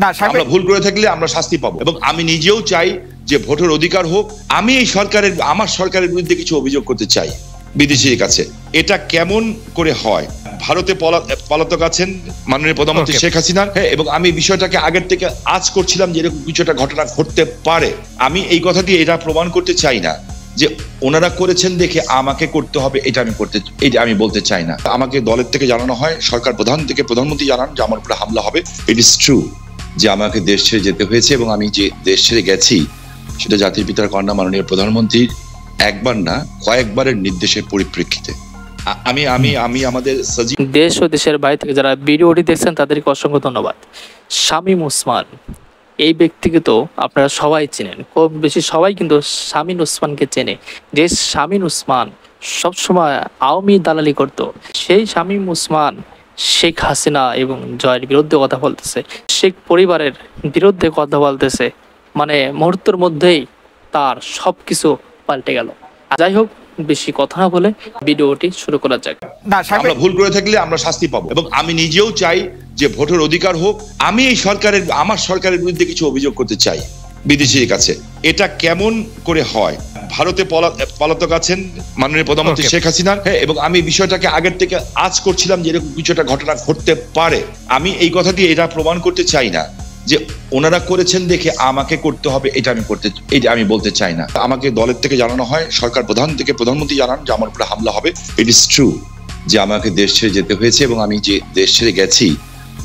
না, আমরা ভুল করে থাকলে আমরা শাস্তি পাবো, এবং আমি নিজেও চাই যে ভোটের অধিকার হোক। আমি এই আমার সরকারের বিরুদ্ধে কিছু অভিযোগ করতে চাই বিদেশির কাছে। এটা কেমন করে হয়? ভারতে পলাতক আছেন মাননীয় প্রধানমন্ত্রী শেখ হাসিনা, এবং আমি বিষয়টাকে আগের থেকে আজ করছিলাম যে এরকম কিছু একটা ঘটনা ঘটতে পারে। আমি এই কথা দিয়ে এটা প্রমাণ করতে চাই না যে ওনারা করেছেন দেখে আমাকে করতে হবে, এটা আমি বলতে চাই না। আমাকে দলের থেকে জানানো হয়, সরকার প্রধান থেকে প্রধানমন্ত্রী জানান যে আমার উপরে হামলা হবে। ইট ইজ ট্রু যে আমাকে দেশ ছেড়ে যেতে হয়েছে, এবং আমি যে দেশ ছেড়ে গেছি সেটা জাতির পিতার কন্যা মাননীয় প্রধানমন্ত্রীর একবার না কয়েকবারের নির্দেশের পরিপ্রেক্ষিতে। আমি আমাদের দেশ ও দেশের বাইরে থেকে যারা ভিডিওটি দেখছেন তাদেরকে অসংখ্য ধন্যবাদ। শামীম ওসমান এই ব্যক্তিকে তো আপনারা সবাই চেনেন, কম বেশি সবাই কিন্তু শামীম ওসমানকে চেনে। যে শামীম ওসমান সবসময় আওয়ামী দালালি করত, সেই শামীম ওসমান শেখ হাসিনা এবং জয়ের বিরুদ্ধে কথা বলতেছে, শেখ পরিবারের বিরুদ্ধে কথা বলতেছে। মানে মুহূর্তের মধ্যেই তার সবকিছু পাল্টে গেল। যাই হোক, বেশি কথা না বলে ভিডিওটি শুরু করা যাক। না, আমরা ভুল করে থাকলে আমরা শাস্তি পাবো, এবং আমি নিজেও চাই যে ভোটের অধিকার হোক। আমি এই আমার সরকারের বিরুদ্ধে কিছু অভিযোগ করতে চাই বিদেশির কাছে। এটা কেমন করে হয়? ভারতে পলাতক আছেন মাননীয় প্রধানমন্ত্রী শেখ হাসিনা, এবং আমি বিষয়টাকে আগের থেকে আজ করছিলাম যে এরকম কিছু একটা ঘটনা ঘটতে পারে। আমি এই কথা দিয়ে এটা প্রমাণ করতে চাই না যে ওনারা করেছেন দেখে আমাকে করতে হবে, এটা আমি বলতে চাই না। আমাকে দলের থেকে জানানো হয়, সরকার প্রধান থেকে প্রধানমন্ত্রী জানান যে আমার উপরে হামলা হবে। ইট ইজ ট্রু যে আমাকে দেশ ছেড়ে যেতে হয়েছে, এবং আমি যে দেশ ছেড়ে গেছি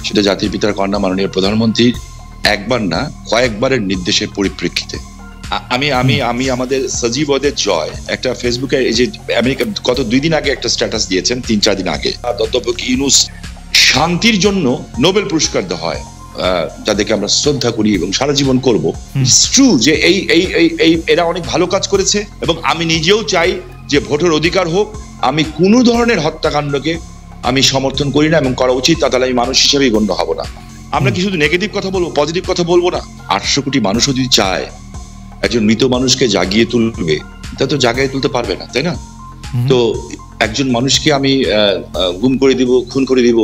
সেটা জাতির পিতার কন্যা মাননীয় প্রধানমন্ত্রীর একবার না কয়েকবারের নির্দেশের পরিপ্রেক্ষিতে। আমি আমাদের সজীব ওদের জয় একটা ফেসবুকে এই যে আমেরিকা গত 2 দিন আগে একটা স্ট্যাটাস দিয়েছেন, 3-4 দিন আগে। অধ্যাপক ইউনূস শান্তির জন্য নোবেল পুরস্কার দেওয়া হয়, যাদেরকে আমরা শ্রদ্ধা করি এবং সারা জীবন করবো। ইটস ট্রু যে এরা অনেক ভালো কাজ করেছে, এবং আমি নিজেও চাই যে ভোটের অধিকার হোক। আমি কোনো ধরনের হত্যাকাণ্ডকে আমি সমর্থন করি না, এবং করা উচিত, তাহলে আমি মানুষ হিসেবেই গণ্য হব না। আমরা কি শুধু নেগেটিভ কথা বলবো, পজিটিভ কথা বলবো না? 800 কোটি মানুষ যদি চায় একজন মৃত মানুষকে জাগিয়ে তুলবে, তা তো জাগিয়ে তুলতে পারবে না, তাই না? তো একজন মানুষকে আমি গুম করে দিব, খুন করে দিব,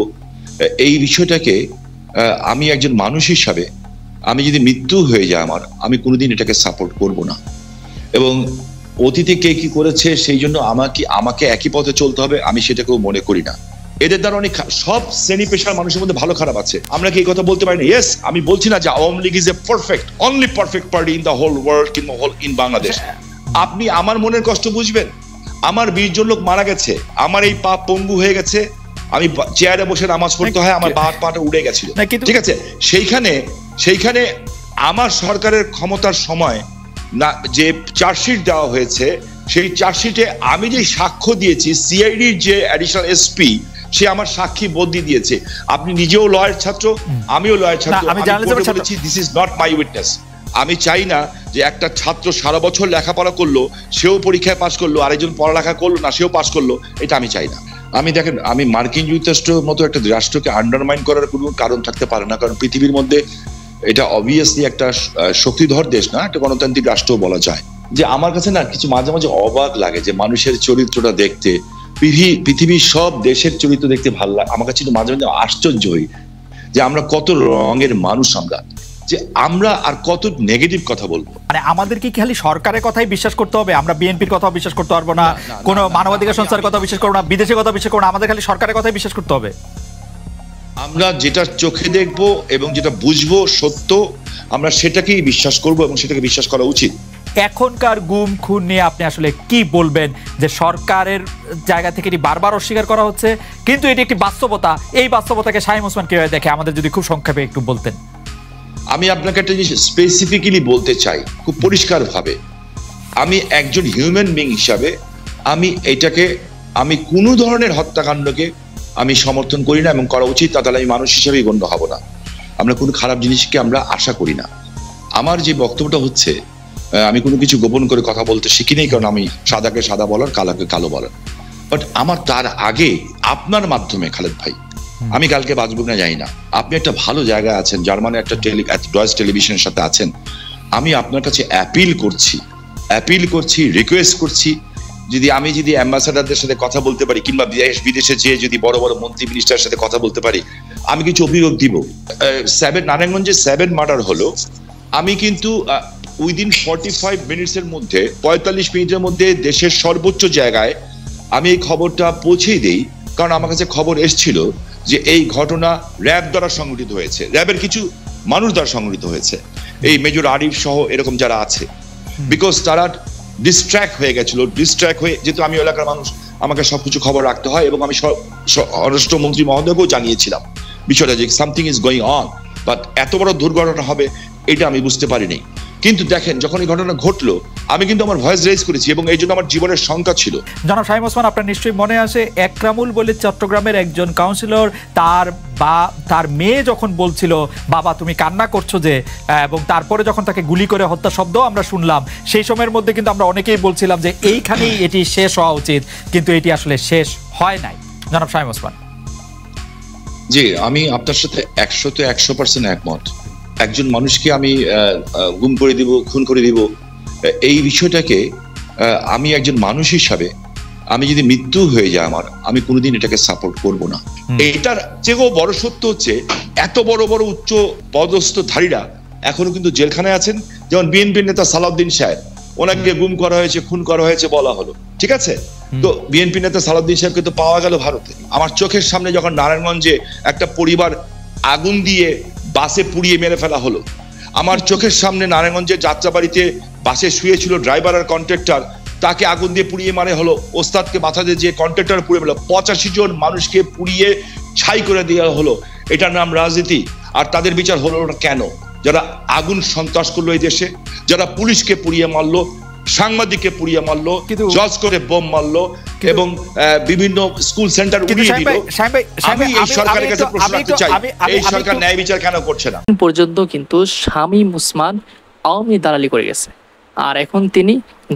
এই বিষয়টাকে আমি একজন মানুষ হিসাবে, আমি যদি মৃত্যু হয়ে যায় আমি কোনোদিন এটাকে সাপোর্ট করব না। এবং অতীতে কে কি করেছে সেই জন্য আমাকে একই পথে চলতে হবে, আমি সেটাকেও মনে করি না। এদের দ্বারা অনেক সব শ্রেণী পেশার মানুষের মধ্যে ভালো খারাপ আছে। আমরা কি এই কথা বলতে পারি না? ইয়েস, আমি বলছি না যে Awami League is a only perfect party in the whole world, in Bangladesh. আপনি আমার মনের কষ্ট বুঝবেন। আমার 20 জন লোক মারা গেছে, আমার এই পা পঙ্গু হয়ে গেছে, আমি চেয়ারে বসে নামাজ পড়তে হয়, আমার পাটা উড়ে গেছিল, ঠিক আছে? সেইখানে আমার সরকারের ক্ষমতার সময় না যে চার্জশিট দেওয়া হয়েছে, সেই চার্জশিটে আমি যে সাক্ষ্য দিয়েছি, সিআইডির যে অ্যাডিশনাল এসপি সে আমার সাক্ষী বদলি দিয়েছে। আপনি নিজেও লয়ার ছাত্র, আমিও লয়ার ছাত্র। আমি বলেছি this is not my witness. আমি চাই না যে একটা ছাত্র সারা বছর লেখাপড়া করলো, সেও পরীক্ষায় পাশ করলো, আরেকজন পড়ালেখা করলো না, সেও পাশ করলো, এটা আমি চাই না। দেখেন, আমি মার্কিন যুক্তরাষ্ট্রের মতো একটা রাষ্ট্রকে আন্ডারমাইন করার কোনো কারণ থাকতে পারে না, কারণ পৃথিবীর মধ্যে এটা অবভিয়াসলি একটা শক্তিধর দেশ না, একটা গণতান্ত্রিক রাষ্ট্র বলা যায়। যে আমার কাছে না কিছু মাঝে মাঝে অবাক লাগে যে মানুষের চরিত্রটা দেখতে, পৃথিবীর সব দেশের চরিত্র দেখতে ভালো লাগে। আমার কাছে মাঝে মাঝে আশ্চর্য হই যে আমরা কত রঙের মানুষ, যে আমরা আর কত নেগেটিভ কথা বলবো। মানে আমাদের কি খালি সরকারের কথাই বিশ্বাস করতে হবে? আমরা বিএনপির কথা বিশ্বাস করতে পারবো না, কোনো মানবাধিকার সংস্থার কথা বিশ্বাস করবো না, বিদেশের কথা বিশ্বাস করবো না, আমাদের খালি সরকারের কথাই বিশ্বাস করতে হবে? আমরা যেটা চোখে দেখবো এবং যেটা বুঝবো সত্য, আমরা সেটাকেই বিশ্বাস করবো এবং সেটাকে বিশ্বাস করা উচিত। এখনকার গুম খুন নিয়ে আপনি আসলে কি বলবেন? যে সরকারের জায়গা থেকে এটি বারবার অস্বীকার করা হচ্ছে, কিন্তু এটি একটি বাস্তবতা। এই বাস্তবতাকে শামীম ওসমান কিভাবে দেখে, আমাদের যদি খুব সংক্ষেপে একটু বলতেন। আমি আপনাকে একটা জিনিস স্পেসিফিক্যালি বলতে চাই খুব পরিষ্কার ভাবে। আমি একজন হিউম্যান বিং হিসাবে আমি কোনো ধরনের হত্যাকাণ্ডকে আমি সমর্থন করি না এবং করা উচিত, তাহলে আমি মানুষ হিসেবেই গণ্য হব না। আমরা কোনো খারাপ জিনিসকে আমরা আশা করি না। আমার যে বক্তব্যটা হচ্ছে, আমি কোনো কিছু গোপন করে কথা বলতে শিখি নেই, কারণ আমি সাদাকে সাদা বলার, কালোকে কালো বলার। বাট আমার তার আগে আপনার মাধ্যমে খালেদ ভাই, আমি কালকে বাঁচব না জানি না, আপনি একটা ভালো জায়গায় আছেন, জার্মানি একটা ডয়েচ টেলিভিশনের সাথে আছেন। আমি আপনার কাছে অ্যাপিল করছি, রিকোয়েস্ট করছি, আমি যদি অ্যাম্বাসাডারদের সাথে কথা বলতে পারি, কিংবা বিদেশে যেয়ে যদি বড় বড় মন্ত্রী মিনিস্টারের সাথে কথা বলতে পারি, আমি কিছু অভিযোগ দিব। নারায়ণগঞ্জে 7 মার্ডার হলো, আমি কিন্তু উইদিন 45 মিনিটসের মধ্যে 45 মিনিটের মধ্যে দেশের সর্বোচ্চ জায়গায় আমি এই খবরটা পৌঁছেই দেই, কারণ আমার কাছে খবর এসেছিল যে এই ঘটনা র্যাব দ্বারা সংগঠিত হয়েছে, র্যাবের কিছু মানুষ দ্বারা সংগঠিত হয়েছে, এই মেজর আরিফ সহ এরকম যারা আছে, বিকজ তারা ডিস্ট্র্যাক্ট হয়ে গেছিল। ডিস্ট্র্যাক্ট হয়ে, যেহেতু আমি এলাকার মানুষ, আমাকে সবকিছু খবর রাখতে হয়, এবং আমি স্বরাষ্ট্রমন্ত্রী মহোদয়কেও জানিয়েছিলাম বিষয়টা যে something is going on, but এত বড় দুর্ঘটনা হবে এটা আমি বুঝতে পারিনি। কিন্তু দেখেন, যখন এই ঘটনা ঘটলো, আমি কিন্তু আমার ভয়েস রেজ করেছি, এবং এই জন্য আমার জীবনের শঙ্কা ছিল। জনাব শামীম ওসমান, আপনার নিশ্চয়ই মনে আছে একরামুল বলে চট্টগ্রামের একজন কাউন্সিলর, তার মেয়ে যখন বলছিল বাবা তুমি কান্না করছো যে, এবং তারপরে যখন তাকে গুলি করে হত্যা শব্দ আমরা শুনলাম, সেই সময়ের মধ্যে কিন্তু আমরা অনেকেই বলছিলাম যে এইখানেই এটি শেষ হওয়া উচিত, কিন্তু এটি আসলে শেষ হয় নাই। জনাব শামীম ওসমান। জি, আমি আপনার সাথে 100% একমত। একজন মানুষকে আমি গুম করে দিব, খুন করে দিব, এই বিষয়টাকে আমি একজন মানুষ হিসাবে, আমি যদি মৃত্যু হয়ে যায় আমার, আমি কোনোদিন এটাকে সাপোর্ট করব না। এটার চেয়েও বড় সত্য হচ্ছে, এত বড় বড় উচ্চ পদস্থধারীরা এখনো কিন্তু জেলখানায় আছেন। যেমন বিএনপির নেতা সালাউদ্দিন সাহেব, ওনাকে গুম করা হয়েছে, খুন করা হয়েছে বলা হলো, ঠিক আছে? তো বিএনপি নেতা সালাউদ্দিন সাহেবকে তো পাওয়া গেল ভারতে। আমার চোখের সামনে যখন নারায়ণগঞ্জে একটা পরিবার আগুন দিয়ে বাসে পুড়িয়ে মেরে ফেলা হলো, আমার চোখের সামনে নারায়ণগঞ্জের যাত্রাবাড়িতে বাসে শুয়েছিল ড্রাইভার আর কন্ট্রাক্টর, তাকে আগুন দিয়ে পুড়িয়ে মারে হলো। ওস্তাদকে মাথা দিয়ে যে কন্ট্রাক্টর পুড়িয়ে মেরে 85 জন মানুষকে পুড়িয়ে ছাই করে দেওয়া হলো। এটার নাম রাজনীতি? আর তাদের বিচার হলো না কেন? যারা আগুন সন্ত্রাস করলো এই দেশে, যারা পুলিশকে পুড়িয়ে মারলো, সাংবাদিককে পুড়িয়ে মারলো, জজ করে বোম মারলো, এবং বিভিন্ন স্কুল সেন্টার উড়িয়ে দিল, আমি এই সরকারের কাছে প্রশ্ন রাখতে চাই, এই সরকার ন্যায় বিচার কেন করছে না? পর্যন্ত কিন্তু শামীম ওসমান আওয়ামী দালালি করে গেছে, আর এখন তিনি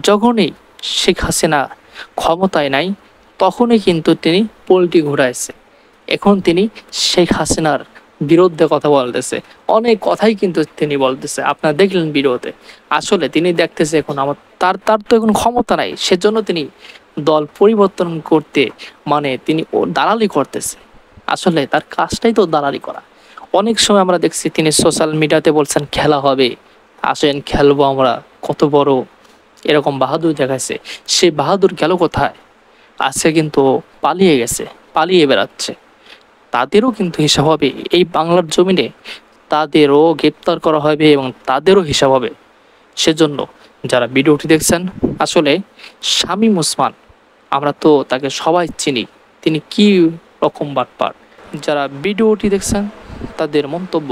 যখনই শেখ হাসিনা ক্ষমতায় নাই তখনই কিন্তু তিনি পল্টি ঘুরাইছে। এখন তিনি শেখ হাসিনার বিরুদ্ধে কথা বলতেছে, অনেক কথাই কিন্তু তিনি বলতেছে। আপনারা দেখলেন ভিডিওতে। আসলে তিনি দেখতেছে এখন তার তো এখন ক্ষমতা নাই, সেজন্য তিনি দল পরিবর্তন করতে তিনি দালালি করতেছে। আসলে তার কাজটাই তো দালালি করা। অনেক সময় আমরা দেখছি তিনি সোশ্যাল মিডিয়াতে বলছেন খেলা হবে, আসেন খেলবো আমরা, কত বড় এরকম বাহাদুর দেখাচ্ছে। সে বাহাদুর গেল কোথায়? আজকে কিন্তু পালিয়ে গেছে, পালিয়ে বেড়াচ্ছে। তাদেরও কিন্তু হিসাব হবে, এই বাংলার জমিনে তাদেরও গ্রেপ্তার করা হবে এবং তাদেরও হিসাব হবে। সেজন্য যারা ভিডিওটি দেখছেন, আসলে শামীম ওসমান, আমরা তো তাকে সবাই চিনি, তিনি কি রকম বাটপার। যারা ভিডিওটি দেখছেন তাদের মন্তব্য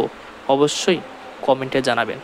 অবশ্যই কমেন্টে জানাবেন।